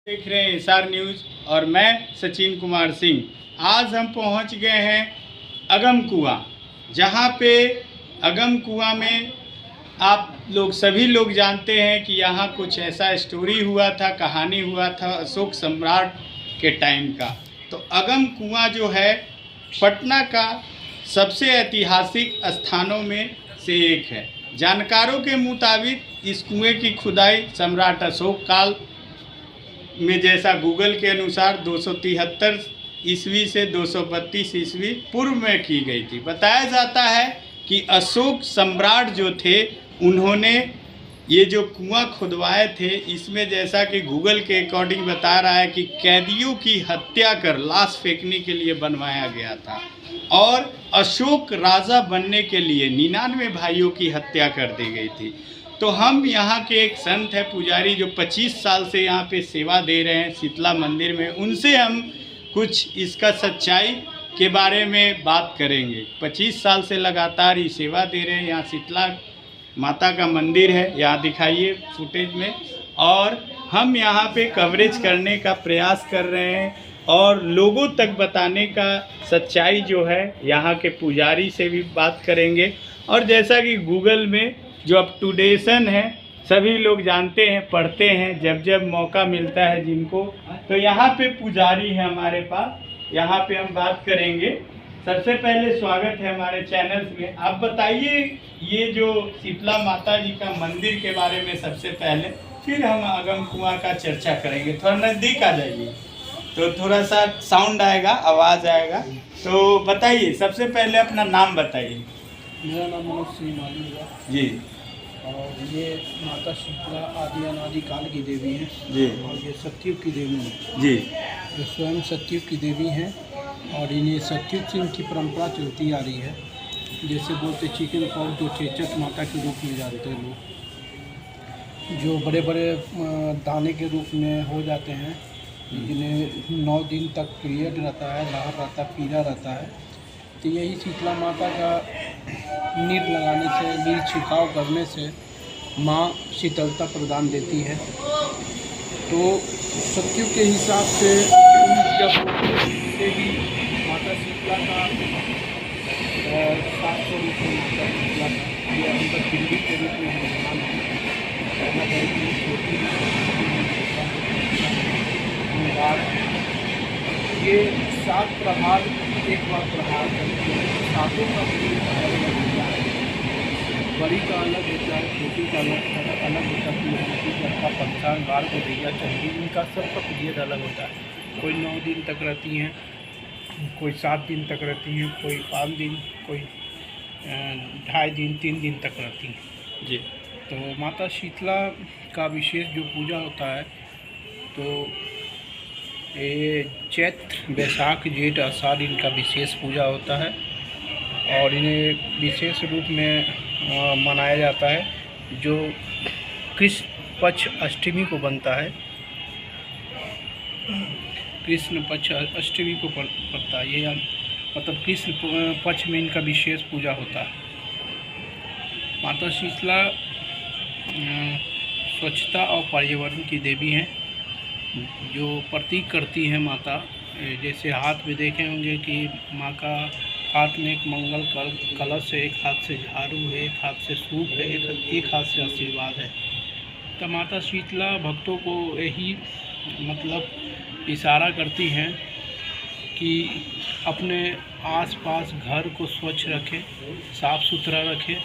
देख रहे हैं एसआर न्यूज़ और मैं सचिन कुमार सिंह। आज हम पहुंच गए हैं अगम कुआं, जहां पे अगम कुआं में आप लोग सभी लोग जानते हैं कि यहाँ कुछ ऐसा स्टोरी हुआ था, कहानी हुआ था अशोक सम्राट के टाइम का। तो अगम कुआं जो है पटना का सबसे ऐतिहासिक स्थानों में से एक है। जानकारों के मुताबिक इस कुएं की खुदाई सम्राट अशोक काल में, जैसा गूगल के अनुसार 273 ईस्वी से 232 ईस्वी पूर्व में की गई थी। बताया जाता है कि अशोक सम्राट जो थे उन्होंने ये जो कुआं खुदवाए थे, इसमें जैसा कि गूगल के अकॉर्डिंग बता रहा है कि कैदियों की हत्या कर लाश फेंकने के लिए बनवाया गया था और अशोक राजा बनने के लिए 99 भाइयों की हत्या कर दी गई थी। तो हम यहाँ के एक संत है पुजारी जो 25 साल से यहाँ पे सेवा दे रहे हैं शीतला मंदिर में, उनसे हम कुछ इसका सच्चाई के बारे में बात करेंगे। 25 साल से लगातार ये सेवा दे रहे हैं। यहाँ शीतला माता का मंदिर है, यहाँ दिखाइए फुटेज में, और हम यहाँ पे कवरेज करने का प्रयास कर रहे हैं और लोगों तक बताने का सच्चाई जो है यहाँ के पुजारी से भी बात करेंगे। और जैसा कि गूगल में जो अप टू डेशन है, सभी लोग जानते हैं, पढ़ते हैं जब जब मौका मिलता है जिनको, तो यहाँ पे पुजारी है हमारे पास, यहाँ पे हम बात करेंगे। सबसे पहले स्वागत है हमारे चैनल में। आप बताइए ये जो शीतला माता जी का मंदिर के बारे में सबसे पहले, फिर हम अगम कुआं का चर्चा करेंगे। थोड़ा नज़दीक आ जाइए तो थोड़ा सा साउंड आएगा, आवाज़ आएगा। तो बताइए, सबसे पहले अपना नाम बताइए। मेरा नाम मनोज सिंह माली है जी। और ये माता शीतला आदि अनादि काल की देवी हैं जी। और ये सतयुग की देवी हैं जी। जो स्वयं सतयुग की देवी हैं और इन्हें सतयुग से इनकी परंपरा चलती आ रही है। जैसे बोलते चिकन पॉक्स जो चेचक माता के रूप में जानते हैं लोग, जो बड़े बड़े दाने के रूप में हो जाते हैं, जिन्हें 9 दिन तक पीरियड रहता है, लहर रहता है, पीला रहता है। तो यही शीतला माता का नीर लगाने से, नीर छिड़काव करने से माँ शीतलता प्रदान देती है। तो सत्युग के हिसाब से जब से ही माता शीतला का 700 रूप में माता शीतला का ये अंदर पिंडी के रूप में निर्माण है। ये 7 प्रहार एक बार प्रहार करती है। सातों का बड़ी का अलग होता है, छोटी का अलग होता है, का पंचांग बार को दैया चंडी, इनका सबका पीरियड अलग होता है। कोई 9 दिन तक रहती हैं, कोई 7 दिन तक रहती हैं, कोई 5 दिन, कोई 2.5 दिन, 3 दिन तक रहती हैं जी। तो माता शीतला का विशेष जो पूजा होता है, तो ये चैत्र बैसाख जेठ आषाढ़ इनका विशेष पूजा होता है और इन्हें विशेष रूप में मनाया जाता है। जो कृष्ण पक्ष अष्टमी को बनता है, कृष्ण पक्ष अष्टमी को पड़ता है, ये मतलब कृष्ण पक्ष में इनका विशेष पूजा होता है। माता शीतला स्वच्छता और पर्यावरण की देवी हैं, जो प्रतीक करती है माता। जैसे हाथ में देखे होंगे कि माँ का हाथ में एक मंगल कलश है, एक हाथ से झाड़ू है, एक हाथ से सूप है, एक हाथ से आशीर्वाद है। तो माता शीतला भक्तों को यही मतलब इशारा करती हैं कि अपने आसपास घर को स्वच्छ रखें, साफ़ सुथरा रखें,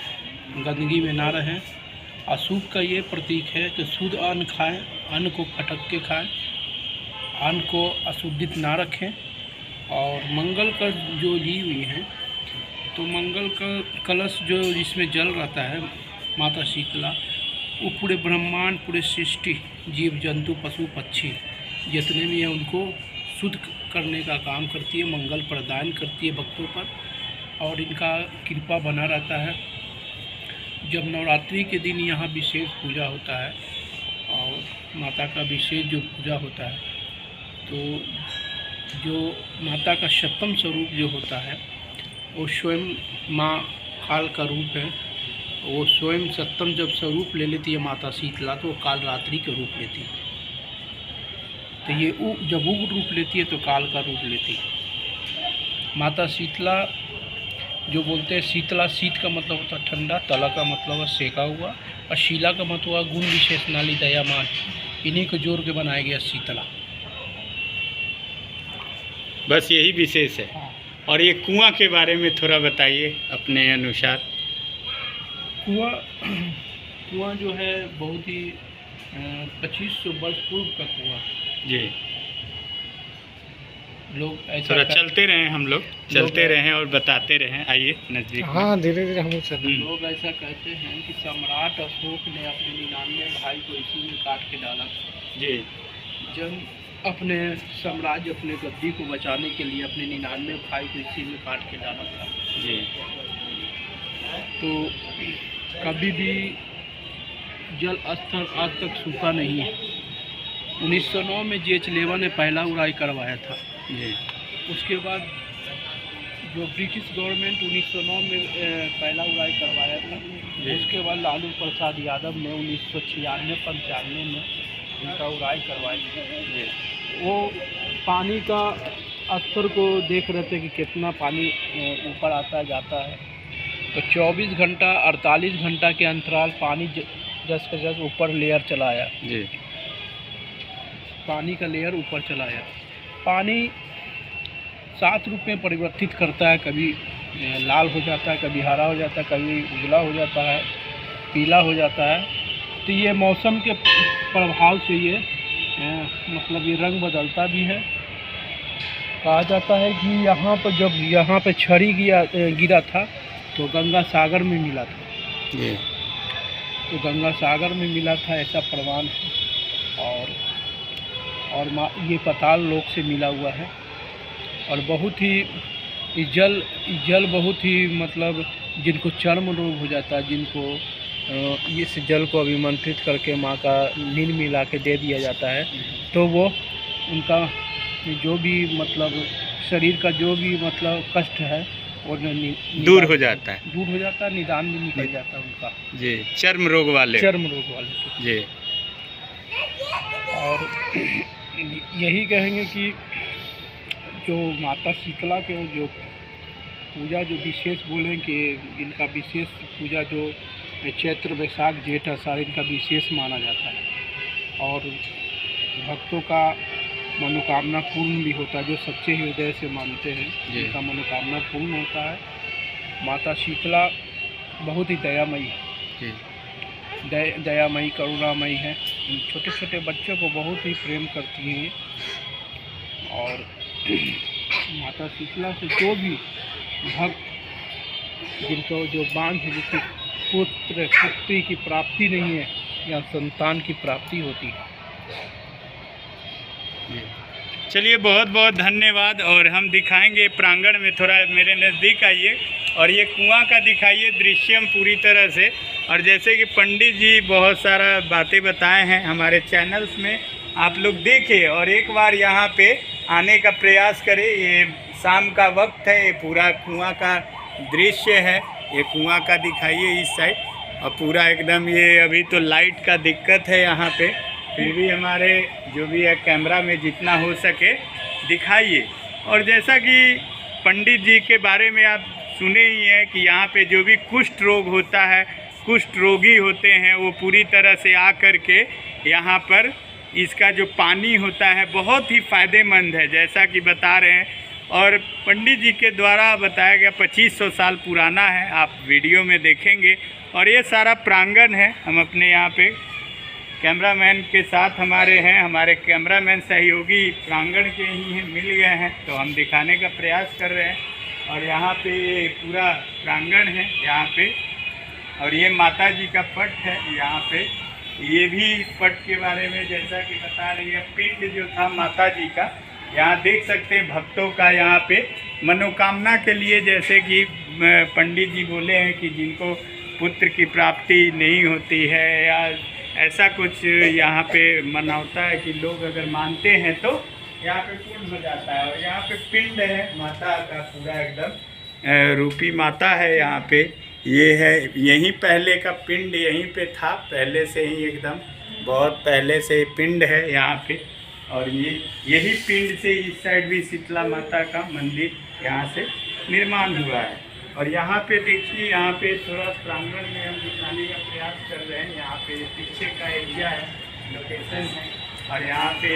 गंदगी में ना रहें। अशुभ का ये प्रतीक है कि शुद्ध अन्न खाएं, अन्न को फटक के खाएं, अन्न को अशुद्धित ना रखें। और मंगल का जो ली हुई है, तो मंगल का कलश जो जिसमें जल रहता है माता शीतला, वो पूरे ब्रह्मांड, पूरे सृष्टि, जीव जंतु पशु पक्षी जितने भी हैं उनको शुद्ध करने का काम करती है, मंगल प्रदान करती है भक्तों पर और इनका कृपा बना रहता है। जब नवरात्रि के दिन यहाँ विशेष पूजा होता है और माता का विशेष जो पूजा होता है, तो जो माता का सप्तम स्वरूप जो होता है वो स्वयं माँ काल का रूप है। वो स्वयं सप्तम जब स्वरूप ले लेती है माता शीतला, तो वो काल रात्रि के रूप लेती है। तो ये जब उग्र रूप लेती है तो काल का रूप लेती है। माता शीतला जो बोलते हैं, शीतला, शीत का मतलब होता है ठंडा, तला का मतलब है सेका हुआ, और शीला का मतलब हुआ गुण विशेषणाली दयामान। इन्हीं को जोड़ के बनाया गया शीतला। बस यही विशेष है। हाँ। और ये कुआं के बारे में थोड़ा बताइए अपने अनुसार। कुआं जो है बहुत ही 2500 वर्ष पूर्व का कुआं। जी, लोग ऐसा थोड़ा चलते रहे हम लोग, चलते रहे और बताते रहे। आइए नजदीक। हाँ, धीरे धीरे हम चल। लोग ऐसा कहते हैं कि सम्राट अशोक ने अपने 99 भाई को इसी में काट के डाला था। जी, जब अपने साम्राज्य, अपने गद्दी को बचाने के लिए अपने 99 भाई को इसी में काट के डाला था। जी, तो कभी भी जल स्तर आज तक सूखा नहीं है। 1909 में जी.एच. लेवा ने पहला उड़ाई करवाया था। जी, उसके बाद जो ब्रिटिश गवर्नमेंट 1909 में पहला उड़ाई करवाया था, उसके बाद लालू प्रसाद यादव ने 1996-95 में उनका उड़ाई करवाई। वो पानी का स्तर को देख रहे थे कि कितना पानी ऊपर आता जाता है, तो 24 घंटा 48 घंटा के अंतराल पानी जस का जस ऊपर लेयर चलाया। जी, पानी का लेयर ऊपर चलाया। पानी 7 रूप में परिवर्तित करता है, कभी लाल हो जाता है, कभी हरा हो जाता है, कभी उजला हो जाता है, पीला हो जाता है। तो ये मौसम के प्रभाव से ये मतलब ये रंग बदलता भी है। कहा जाता है कि यहाँ पर जब यहाँ पे छड़ी गिरा था तो गंगा सागर में मिला था। जी, तो गंगा सागर में मिला था, ऐसा प्रमाण है। और ये पाताल लोक से मिला हुआ है। और बहुत ही जल बहुत ही मतलब जिनको चर्म रोग हो जाता है, जिनको इस जल को अभिमंत्रित करके माँ का नील मिला के दे दिया जाता है, तो वो उनका जो भी मतलब शरीर का जो भी मतलब कष्ट है वो दूर हो जाता है। दूर हो जाता है, निदान भी निकल जाता है उनका। जी, चर्म रोग वाले। जी, और यही कहेंगे कि जो माता शीतला के जो पूजा जो विशेष बोलें कि इनका विशेष पूजा जो चैत्र वैशाख जेठ आषाढ़ इनका विशेष माना जाता है। और भक्तों का मनोकामना पूर्ण भी होता है, जो सच्चे हृदय से मानते हैं उनका मनोकामना पूर्ण होता है। माता शीतला बहुत ही दयामयी है, दयामयी करुणामयी है। छोटे छोटे बच्चों को बहुत ही प्रेम करती हैं। और माता शीतला से जो भी भक्त जिनको जो बांध है, जिससे पुत्री की प्राप्ति नहीं है या संतान की प्राप्ति होती है। चलिए, बहुत बहुत धन्यवाद। और हम दिखाएंगे प्रांगण में, थोड़ा मेरे नज़दीक आइए और ये कुआं का दिखाइए दृश्यम पूरी तरह से। और जैसे कि पंडित जी बहुत सारा बातें बताए हैं हमारे चैनल्स में, आप लोग देखें और एक बार यहाँ पे आने का प्रयास करें। ये शाम का वक्त है, ये पूरा कुआं का दृश्य है, ये कुआं का दिखाइए इस साइड। और पूरा एकदम ये अभी तो लाइट का दिक्कत है यहाँ पे, फिर भी हमारे जो भी है कैमरा में जितना हो सके दिखाइए। और जैसा कि पंडित जी के बारे में आप सुने ही हैं कि यहाँ पे जो भी कुष्ठ रोग होता है, कुष्ठ रोगी होते हैं, वो पूरी तरह से आकर के यहाँ पर इसका जो पानी होता है बहुत ही फ़ायदेमंद है, जैसा कि बता रहे हैं। और पंडित जी के द्वारा बताया गया 2500 साल पुराना है, आप वीडियो में देखेंगे। और ये सारा प्रांगण है। हम अपने यहाँ पे कैमरामैन के साथ हमारे हैं, हमारे कैमरामैन सहयोगी प्रांगण के ही हैं, मिल गए हैं, तो हम दिखाने का प्रयास कर रहे हैं। और यहाँ पे पूरा प्रांगण है यहाँ पे। और ये माता जी का पट है यहाँ पे। ये भी पट के बारे में जैसा कि बता रही है, पिंड जो था माता जी का, यहाँ देख सकते हैं भक्तों का यहाँ पे मनोकामना के लिए, जैसे कि पंडित जी बोले हैं कि जिनको पुत्र की प्राप्ति नहीं होती है या ऐसा कुछ यहाँ पे मनाता है कि लोग अगर मानते हैं तो यहाँ पे पूर्ण हो जाता है। और यहाँ पे पिंड है माता का, पूरा एकदम रूपी माता है यहाँ पे। ये है, यहीं पहले का पिंड यहीं पे था, पहले से ही एकदम बहुत पहले से पिंड है यहाँ पे। और यही पिंड से इस साइड भी शीतला माता का मंदिर यहाँ से निर्माण हुआ है। और यहाँ पे देखिए, यहाँ पे थोड़ा प्रांगण में हम दिखाने का प्रयास कर रहे हैं। यहाँ पे पीछे का एरिया है, लोकेशन है, और यहाँ पे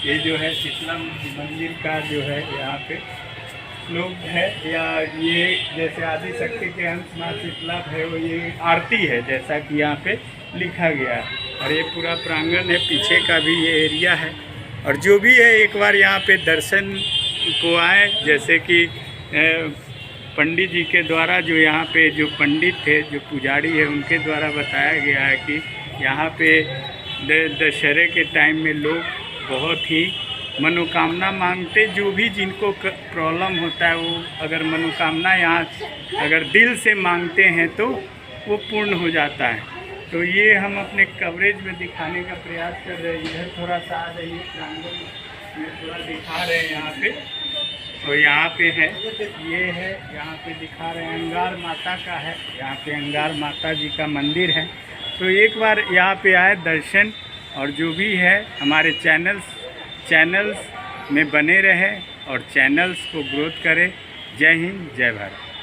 ये जो है शीतला मंदिर का जो है यहाँ पे लोग है, या ये जैसे आदि शक्ति के अंश माँ शीतला है वो ये आरती है, जैसा कि यहाँ पे लिखा गया है। और ये पूरा प्रांगण है, पीछे का भी ये एरिया है। और जो भी है एक बार यहाँ पे दर्शन को आए, जैसे कि पंडित जी के द्वारा, जो यहाँ पे जो पंडित थे, जो पुजारी है, उनके द्वारा बताया गया है कि यहाँ पे दशहरे के टाइम में लोग बहुत ही मनोकामना मांगते, जो भी जिनको प्रॉब्लम होता है वो अगर मनोकामना यहाँ अगर दिल से मांगते हैं तो वो पूर्ण हो जाता है। तो ये हम अपने कवरेज में दिखाने का प्रयास कर रहे हैं। इधर थोड़ा सा आ जाइए, प्रांगण में थोड़ा दिखा रहे हैं यहाँ पे। तो यहाँ पे है, ये है, यहाँ पे दिखा रहे हैं अंगार माता का है, यहाँ पे अंगार माता जी का मंदिर है। तो एक बार यहाँ पे आए, दर्शन, और जो भी है हमारे चैनल्स में बने रहे और चैनल्स को ग्रोथ करें। जय हिंद, जय भारत।